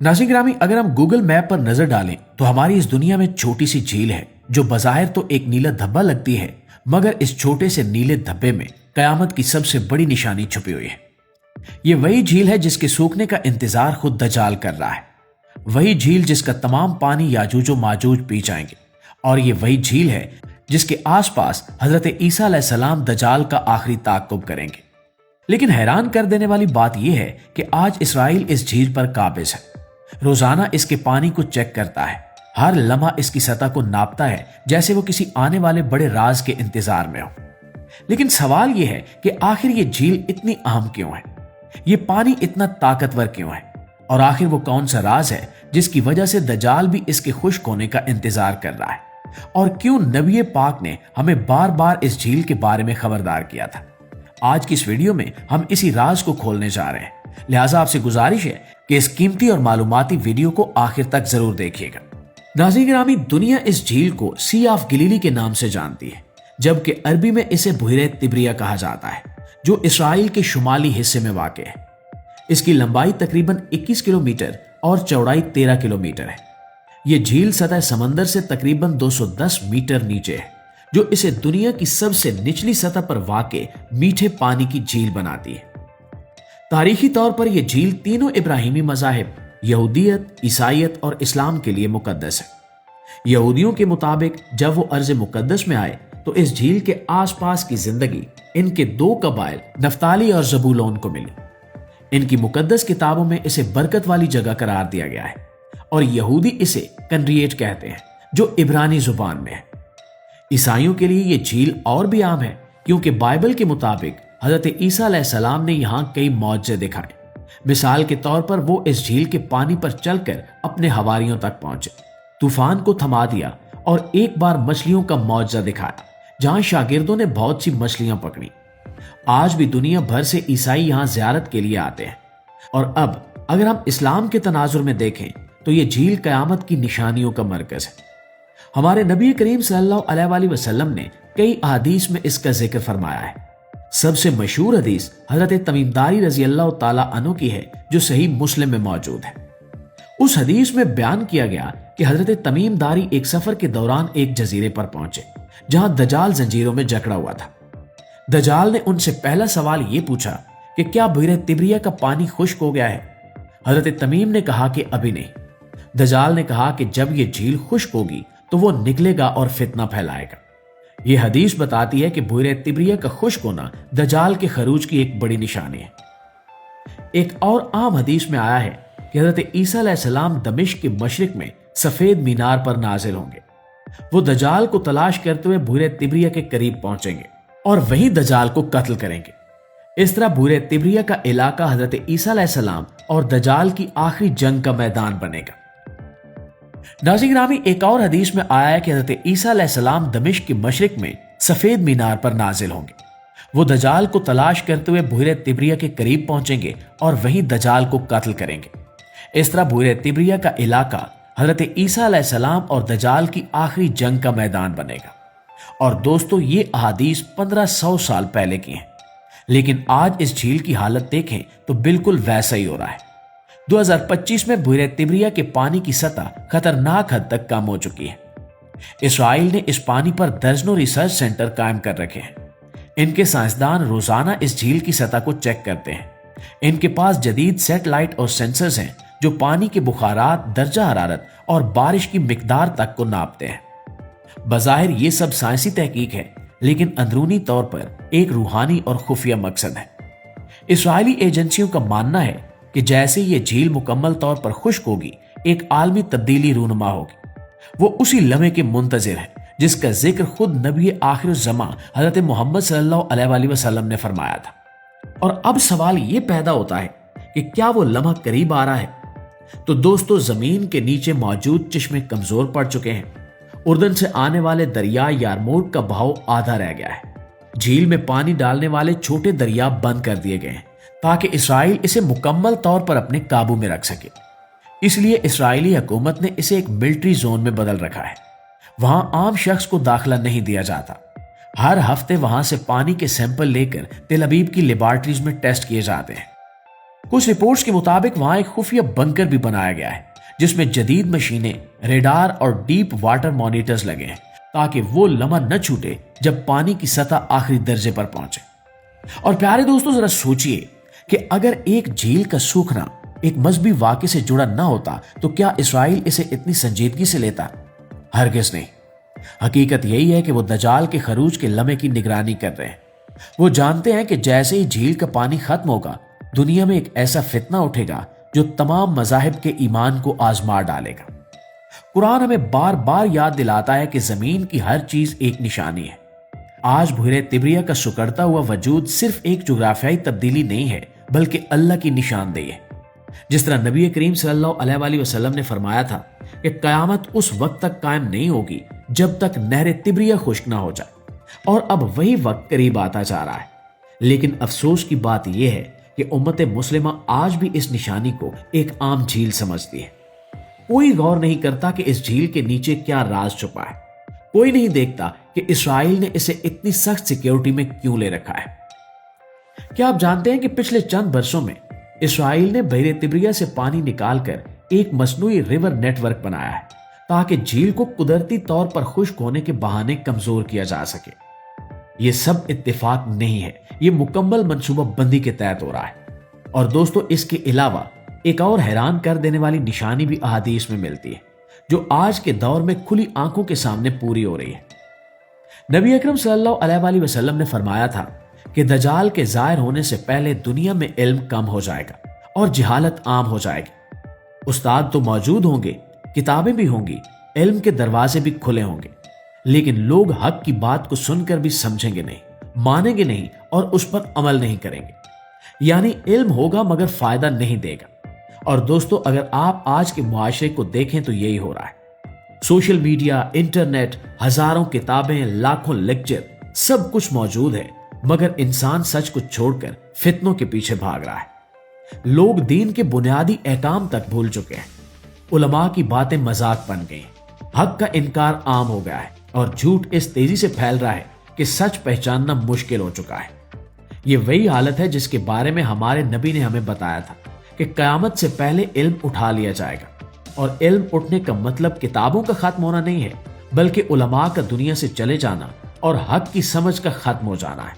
नाज़रीन ग्रामी, अगर हम गूगल मैप पर नजर डालें तो हमारी इस दुनिया में छोटी सी झील है जो बाज़ाहिर तो एक नीला धब्बा लगती है, मगर इस छोटे से नीले धब्बे में कयामत की सबसे बड़ी निशानी छुपी हुई है। ये वही झील है जिसके सूखने का इंतजार खुद दज्जाल कर रहा है, वही झील जिसका तमाम पानी याजूज और माजूज पी जाएंगे, और ये वही झील है जिसके आसपास हजरत ईसा अलैहिस्सलाम दज्जाल का आखिरी ताक़ुब करेंगे। लेकिन हैरान कर देने वाली बात यह है कि आज इसराइल इस झील पर काबिज है, रोजाना इसके पानी को चेक करता है, हर लम्हा इसकी सतह को नापता है जैसे वो किसी आने वाले बड़े राज के इंतजार में हो। लेकिन सवाल यह है कि आखिर ये झील इतनी अहम क्यों है, ये पानी इतना ताकतवर क्यों है, और आखिर वो कौन सा राज है जिसकी वजह से दज्जाल भी इसके खुश्क होने का इंतजार कर रहा है, और क्यों नबी पाक ने हमें बार बार इस झील के बारे में खबरदार किया था। आज की इस वीडियो में हम इसी राज को खोलने जा रहे हैं, लिहाजा आपसे गुजारिश है कि इस कीमती और मालूमाती वीडियो को आखिर तक जरूर देखिएगा। नाज़रीन ग्रामी, दुनिया इस झील को सी ऑफ गलीली के नाम से जानती है, जबकि अरबी में इसे बुहरे तिब्रिया कहा जाता है, जो इसराइल के शुमाली हिस्से में वाक़ है। इसकी लंबाई तकरीबन 21 किलोमीटर और चौड़ाई 13 किलोमीटर है। यह झील सतह समंदर से तकरीबन 210 मीटर नीचे है, जो इसे दुनिया की सबसे निचली सतह पर वाक़े मीठे पानी की झील बनाती है। तारीखी तौर पर यह झील तीनों इब्राहिमी मज़ाहिब यहूदियत, ईसाईयत और इस्लाम के लिए मुकद्दस है। यहूदियों के मुताबिक जब वो अर्ज़ मुकद्दस में आए तो इस झील के आसपास की जिंदगी इनके दो कबाइल नफ्ताली और ज़बूलून को मिली। इनकी मुकद्दस किताबों में इसे बरकत वाली जगह करार दिया गया है, और यहूदी इसे कनरिएट कहते हैं जो इब्रानी जुबान में है। ईसाइयों के लिए यह झील और भी आम है, क्योंकि बाइबल के मुताबिक हजरत ईसा अलैहिस्सलाम ने यहां कई मौजज़े दिखाए। मिसाल के तौर पर वो इस झील के पानी पर चलकर अपने हवारियों तक पहुंचे, तूफान को थमा दिया और एक बार मछलियों का मौजज़ा दिखाया, जहां शागिर्दों ने बहुत सी मछलियां पकड़ी। आज भी दुनिया भर से ईसाई यहां ज़ियारत के लिए आते हैं। और अब अगर हम इस्लाम के तनाजुर में देखें तो ये झील कयामत की निशानियों का मरकज है। हमारे नबी करीम सल्लल्लाहु अलैहि वसल्लम ने कई अहादीस में इसका जिक्र फरमाया है। सबसे मशहूर हदीस हजरत तमीमदारी रजी अल्लाह ताला अन्हु की है, जो सही मुस्लिम में मौजूद है। उस हदीस में बयान किया गया कि हजरत तमीमदारी एक सफर के दौरान एक जजीरे पर पहुंचे, जहां दज्जाल जंजीरों में जकड़ा हुआ था। दज्जाल ने उनसे पहला सवाल यह पूछा कि क्या बुहरे तिब्रिया का पानी खुश्क हो गया है। हजरत तमीम ने कहा कि अभी नहीं। दज्जाल ने कहा कि जब यह झील खुश्क होगी तो वो निकलेगा और फितना फैलाएगा। यह हदीस बताती है कि बुहरे तिब्रिया का खुश्क होना दज्जाल के खरूज की एक बड़ी निशानी है। एक और आम हदीस में आया है कि हजरत ईसा अलैहिस्सलाम दमिश्क के मशरिक में सफेद मीनार पर नाजिल होंगे। वो दज्जाल को तलाश करते हुए बुहरे तिब्रिया के करीब पहुंचेंगे और वहीं दज्जाल को कत्ल करेंगे। इस तरह बुहरे तिब्रिया का इलाका हजरत ईसा अलैहिस्सलाम और दज्जाल की आखिरी जंग का मैदान बनेगा। नाज़रीन ग्रामी, एक और हदीस में आया है कि हजरत ईसा अलैहिस्सलाम दमिश्क के मशरिक में सफेद मीनार पर नाजिल होंगे। वो दज्जाल को तलाश करते हुए बुहरे तिब्रिया के करीब पहुंचेंगे और वहीं दज्जाल को कत्ल करेंगे। इस तरह बुहरे तिब्रिया का इलाका हजरत ईसा अलैहिस्सलाम और दज्जाल की आखिरी जंग का मैदान बनेगा। और दोस्तों, ये अहादीस 1500 साल पहले की हैं, लेकिन आज इस झील की हालत देखें तो बिल्कुल वैसा ही हो रहा है। 2025 में बुहरे तिब्रिया के पानी की सतह खतरनाक हद तक कम हो चुकी है। इसराइल ने इस पानी पर दर्जनों रिसर्च सेंटर कायम कर रखे हैं। इनके साइंसदान रोजाना इस झील की सतह को चेक करते हैं। इनके पास जदीद सैटेलाइट और सेंसर्स हैं जो पानी के बुखारात, दर्जा हरारत और बारिश की मिकदार तक को नापते हैं। बज़ाहिर ये सब साइंसी तहकीक है, लेकिन अंदरूनी तौर पर एक रूहानी और खुफिया मकसद है। इसराइली एजेंसियों का मानना है कि जैसे ये झील मुकम्मल तौर पर खुश्क होगी, एक आलमी तब्दीली रूनुमा होगी। वो उसी लम्हे के मुंतजिर है जिसका जिक्र खुद नबी आखिरुज़्ज़मा हजरत मोहम्मद सल्लल्लाहु अलैहि वसल्लम ने फरमाया था। और अब सवाल ये पैदा होता है कि क्या वो लम्हा करीब आ रहा है। तो दोस्तों, जमीन के नीचे मौजूद चश्मे कमजोर पड़ चुके हैं। उर्दन से आने वाले दरिया यारमूक का बहाव आधा रह गया है। झील में पानी डालने वाले छोटे दरिया बंद कर दिए गए हैं ताकि इसराइल इसे मुकम्मल तौर पर अपने काबू में रख सके। इसलिए इसराइली हुकूमत ने इसे एक मिलिट्री जोन में बदल रखा है। वहां आम शख्स को दाखिला नहीं दिया जाता। हर हफ्ते वहां से पानी के सैंपल लेकर तेल अबीब की लेबॉर्ट्रीज में टेस्ट किए जाते हैं। कुछ रिपोर्ट्स के मुताबिक वहां एक खुफिया बंकर भी बनाया गया है जिसमें जदीद मशीनें, रेडार और डीप वाटर मॉनिटर्स लगे हैं ताकि वो लम्हा न छूटे जब पानी की सतह आखिरी दर्जे पर पहुंचे। और प्यारे दोस्तों, जरा सोचिए कि अगर एक झील का सूखना एक मजहबी वाक़े से जुड़ा ना होता तो क्या इसराइल इसे इतनी संजीदगी से लेता? हरगिज़ नहीं। हकीकत यही है कि वो दजाल के खरूज के लम्हे की निगरानी कर रहे हैं। वो जानते हैं कि जैसे ही झील का पानी खत्म होगा, दुनिया में एक ऐसा फितना उठेगा जो तमाम मज़ाहिब के ईमान को आजमा डालेगा। कुरान हमें बार बार याद दिलाता है कि जमीन की हर चीज एक निशानी है। आज बहरे तिब्रिया का सुकड़ता हुआ वजूद सिर्फ एक जुग्राफियाई तब्दीली नहीं है बल्कि अल्लाह की निशानदेही है। जिस तरह नबी करीम सल्लल्लाहु अलैहि वसल्लम ने फरमाया था कि कयामत उस वक्त तक कायम नहीं होगी जब तक नहर तिब्रिया खुश्क ना हो जाए, और अब वही वक्त करीब आता जा रहा है। लेकिन अफसोस की बात यह है कि उम्मत मुस्लिमा आज भी इस निशानी को एक आम झील समझती है। कोई गौर नहीं करता कि इस झील के नीचे क्या राज छुपा है। कोई नहीं देखता कि इसराइल ने इसे इतनी सख्त सिक्योरिटी में क्यों ले रखा है। क्या आप जानते हैं कि पिछले चंद वर्षों में इसराइल ने बहरे तिब्रिया से पानी निकालकर एक मसनूई रिवर नेटवर्क बनाया है ताकि झील को कुदरती तौर पर खुश्क होने के बहाने कमजोर किया जा सके। यह सब इत्तेफाक नहीं है, यह मुकम्मल मनसूबा बंदी के तहत हो रहा है। और दोस्तों, इसके अलावा एक और हैरान कर देने वाली निशानी भी अहादीस में मिलती है जो आज के दौर में खुली आंखों के सामने पूरी हो रही है। नबी अकरम सल्लल्लाहु अलैहि वसल्लम ने फरमाया था कि दजाल के जाहिर होने से पहले दुनिया में इल्म कम हो जाएगा और जहालत आम हो जाएगी। उस्ताद तो मौजूद होंगे, किताबें भी होंगी, इल्म के दरवाजे भी खुले होंगे, लेकिन लोग हक की बात को सुनकर भी समझेंगे नहीं, मानेंगे नहीं और उस पर अमल नहीं करेंगे। यानी इल्म होगा मगर फायदा नहीं देगा। और दोस्तों, अगर आप आज के मुआशरे को देखें तो यही हो रहा है। सोशल मीडिया, इंटरनेट, हजारों किताबें, लाखों लेक्चर, सब कुछ मौजूद है, मगर इंसान सच को छोड़कर फितनों के पीछे भाग रहा है। लोग दीन के बुनियादी अहकाम तक भूल चुके हैं। उलमा की बातें मजाक बन गई, हक का इनकार आम हो गया है और झूठ इस तेजी से फैल रहा है कि सच पहचानना मुश्किल हो चुका है। ये वही हालत है जिसके बारे में हमारे नबी ने हमें बताया था कि कयामत से पहले इल्म उठा लिया जाएगा। और इल्म उठने का मतलब किताबों का खत्म होना नहीं है, बल्कि उलमा का दुनिया से चले जाना और हक की समझ का खत्म हो जाना है।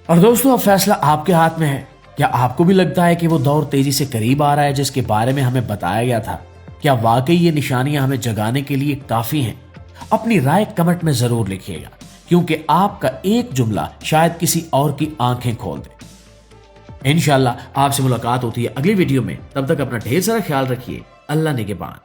और दोस्तों, अब फैसला आपके हाथ में है। क्या आपको भी लगता है कि वो दौर तेजी से करीब आ रहा है जिसके बारे में हमें बताया गया था? क्या वाकई ये निशानियां हमें जगाने के लिए काफी हैं? अपनी राय कमेंट में जरूर लिखिएगा, क्योंकि आपका एक जुमला शायद किसी और की आंखें खोल दे। इंशाल्लाह आपसे मुलाकात होती है अगली वीडियो में। तब तक अपना ढेर सारा ख्याल रखिए। अल्लाह निगहबान।